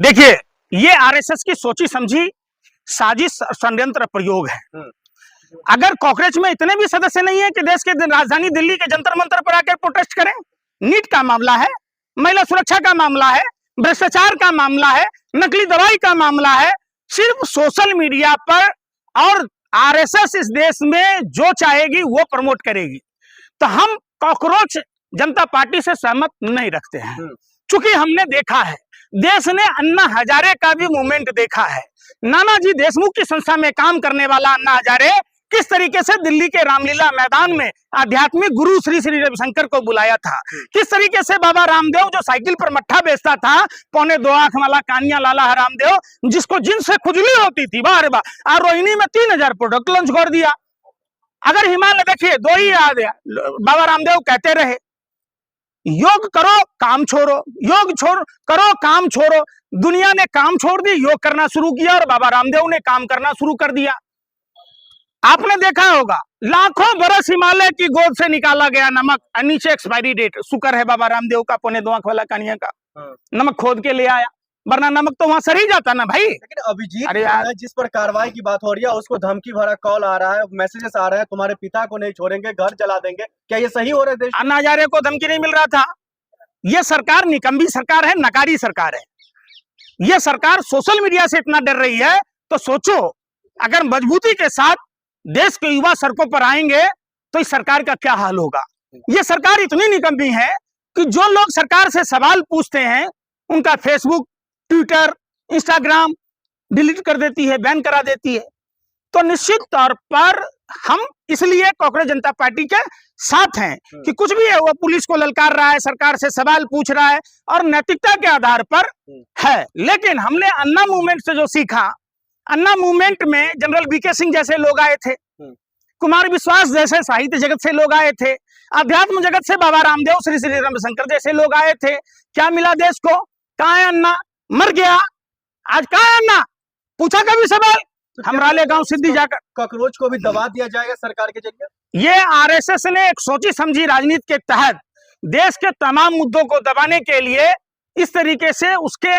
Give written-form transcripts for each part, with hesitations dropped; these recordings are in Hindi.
देखिए, ये आरएसएस की सोची समझी साजिश षड्यंत्र प्रयोग है। अगर कांग्रेस में इतने भी सदस्य नहीं है कि देश के राजधानी दिल्ली के जंतर मंतर पर आकर प्रोटेस्ट करें, नीट का मामला है, महिला सुरक्षा का मामला है, भ्रष्टाचार का मामला है, नकली दवाई का मामला है, सिर्फ सोशल मीडिया पर, और आरएसएस इस देश में जो चाहेगी वो प्रमोट करेगी। तो हम कॉकरोच जनता पार्टी से सहमत नहीं रखते हैं, क्योंकि हमने देखा है, देश ने अन्ना हजारे का भी मूवमेंट देखा है। नानाजी देशमुख की संस्था में काम करने वाला अन्ना हजारे किस तरीके से दिल्ली के रामलीला मैदान में आध्यात्मिक गुरु श्री श्री रविशंकर को बुलाया था, किस तरीके से बाबा रामदेव जो साइकिल पर मट्ठा बेचता था, 2.25 आंख वाला कानिया लाला रामदेव, जिसको जिनसे खुजली होती थी बार बार, और रोहिणी में 3000 प्रोडक्ट लॉन्च कर दिया। अगर हिमालय देखिए 2 ही याद है, बाबा रामदेव कहते रहे योग करो काम छोड़ो, योग करो काम छोड़ो। दुनिया ने काम छोड़ दी, योग करना शुरू किया, और बाबा रामदेव ने काम करना शुरू कर दिया। आपने देखा होगा लाखों बरस हिमालय की गोद से निकाला गया नमक, नीचे एक्सपायरी डेट, शुक्र है बाबा रामदेव का 2.25 आंख वाला कानिया का नमक खोद के ले आया, वरना नमक तो वहां सर ही जाता ना भाई। लेकिन अभिजीत जिस पर कार्रवाई की बात हो रही है, उसको धमकी भरा कॉल आ रहा है, मैसेजेस आ रहे हैं, तुम्हारे पिता को नहीं छोड़ेंगे, घर जला देंगे। क्या ये सही हो रहा है? देश अन्ना हजारे को धमकी नहीं मिल रहा था। ये सरकार निकम्मी सरकार है, नकारी सरकार है। ये सरकार सोशल मीडिया से इतना डर रही है, तो सोचो अगर मजबूती के साथ देश के युवा सड़कों पर आएंगे तो इस सरकार का क्या हाल होगा। ये सरकार इतनी निकम्मी है कि जो लोग सरकार से सवाल पूछते हैं उनका फेसबुक, ट्विटर, इंस्टाग्राम डिलीट कर देती है, बैन करा देती है। तो निश्चित तौर पर हम इसलिए कांग्रेस जनता पार्टी के साथ हैं कि कुछ भी है वो पुलिस को ललकार रहा है, सरकार से सवाल पूछ रहा है, और नैतिकता के आधार पर है। लेकिन हमने अन्ना मूवमेंट से जो सीखा, अन्ना मूवमेंट में जनरल वीके सिंह जैसे लोग आए थे, कुमार विश्वास जैसे साहित्य जगत से लोग आए थे, अध्यात्म जगत से बाबा रामदेव, श्री श्री रविशंकर जैसे लोग आए थे। क्या मिला देश को? कहाँ है अन्ना? मर गया। आज कहाँ है अन्ना? पूछा कभी सवाल? हम राले गांव सिद्धि जाकर कॉकरोच को भी दबा दिया जाएगा सरकार के जरिए। ये आरएसएस ने एक सोची समझी राजनीति के तहत देश के तमाम मुद्दों को दबाने के लिए इस तरीके से उसके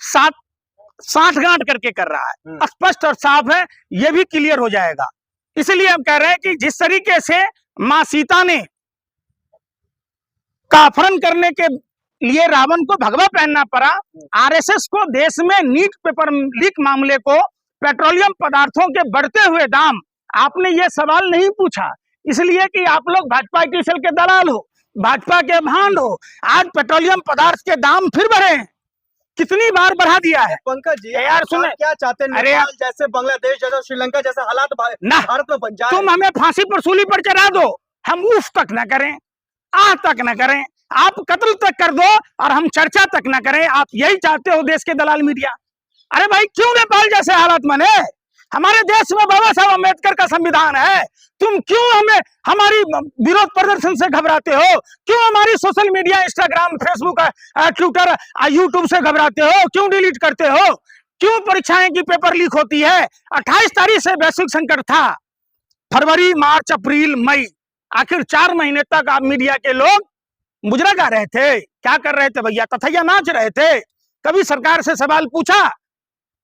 साथ साठगांठ करके कर रहा है। स्पष्ट और साफ है, ये भी क्लियर हो जाएगा। इसलिए हम कह रहे हैं कि जिस तरीके से मां सीता ने का अपहरण करने के लिए रावण को भगवा पहनना पड़ा, आरएसएस को देश में नीट पेपर लीक मामले को, पेट्रोलियम पदार्थों के बढ़ते हुए दाम, आपने ये सवाल नहीं पूछा इसलिए कि आप लोग भाजपा की सेल के दलाल हो, भाजपा के भांड हो। आज पेट्रोलियम पदार्थ के दाम फिर बढ़े हैं, कितनी बार बढ़ा दिया है। पंकज जी यार सुने, क्या चाहते हैं? अरे नेपाल जैसे, बांग्लादेश जैसे, श्रीलंका जैसे हालात भारत में बन जाए। तुम हमें फांसी पर सूली पर चढ़ा दो, हम उफ तक न करें, आ तक न करें, आप कत्ल तक कर दो और हम चर्चा तक न करें। आप यही चाहते हो देश के दलाल मीडिया। अरे भाई क्यों नेपाल जैसे हालात बने? हमारे देश में बाबा साहब अम्बेडकर का संविधान है। तुम क्यों हमें हमारी विरोध प्रदर्शन से घबराते हो? क्यों हमारी social media, Instagram, Facebook, Twitter, YouTube से घबराते हो? क्यों डिलीट करते हो? क्यों परीक्षाएं की पेपर लीक होती है? 28 तारीख से वैश्विक संकट था, फरवरी, मार्च, अप्रैल, मई, आखिर 4 महीने तक आप मीडिया के लोग मुजरा गा रहे थे। क्या कर रहे थे भैया? तथैया नाच रहे थे। कभी सरकार से सवाल पूछा?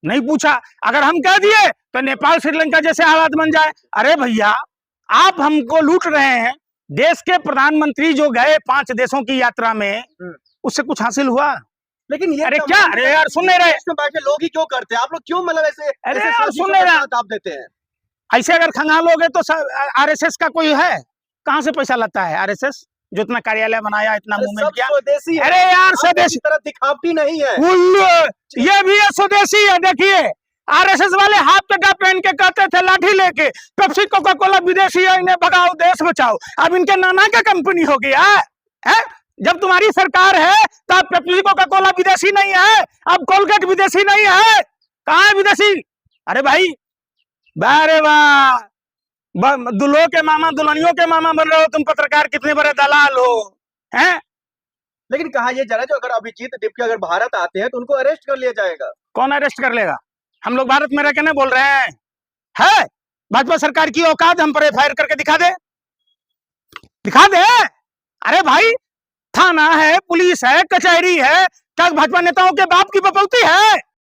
नहीं पूछा। अगर हम कह दिए तो नेपाल श्रीलंका जैसे हालात बन जाए। अरे भैया आप हमको लूट रहे हैं। देश के प्रधानमंत्री जो गए 5 देशों की यात्रा में, उससे कुछ हासिल हुआ? लेकिन ये अरे क्या, अरे यार सुन नहीं रहे लोग ही क्यों करते हैं? आप लोग क्यों मतलब ऐसे सुन नहीं रहे आप देते हैं? ऐसे अगर खंगालोगे तो आरएसएस का कोई है? कहां से पैसा लाता है आरएसएस? जो इतना कार्यालय बनाया, इतना मूवमेंट किया। स्वदेशी है। अरे यार स्वदेशी तरह दिखावटी नहीं है, ये भी है स्वदेशी है। देखिए आरएसएस वाले हाथ टका पहन के कहते थे लाठी लेके, पेप्सी कोका कोला विदेशी है, इन्हें भगाओ देश बचाओ। अब इनके नाना का कंपनी हो गया है। जब तुम्हारी सरकार है तो अब पेप्सी कोका कोला विदेशी नहीं है, अब कोलगेट विदेशी नहीं है। कहाँ है विदेशी? अरे भाई बारे वाह, दुल्हों के मामा दुल्हनियों के मामा बन रहे हो तुम पत्रकार, कितने बड़े दलाल हो हैं। लेकिन कहा यह जा रहा है जो अगर अभिजीत डिप्टी अगर भारत आते हैं तो उनको अरेस्ट कर लिया जाएगा। कौन अरेस्ट कर लेगा? हम लोग भारत में रह के नहीं बोल रहे हैं। है भाजपा सरकार की औकात हम पर एफआईआर करके दिखा दे, दिखा दे। अरे भाई थाना है, पुलिस है, कचहरी है, क्या भाजपा नेताओं के बाप की बपौती है?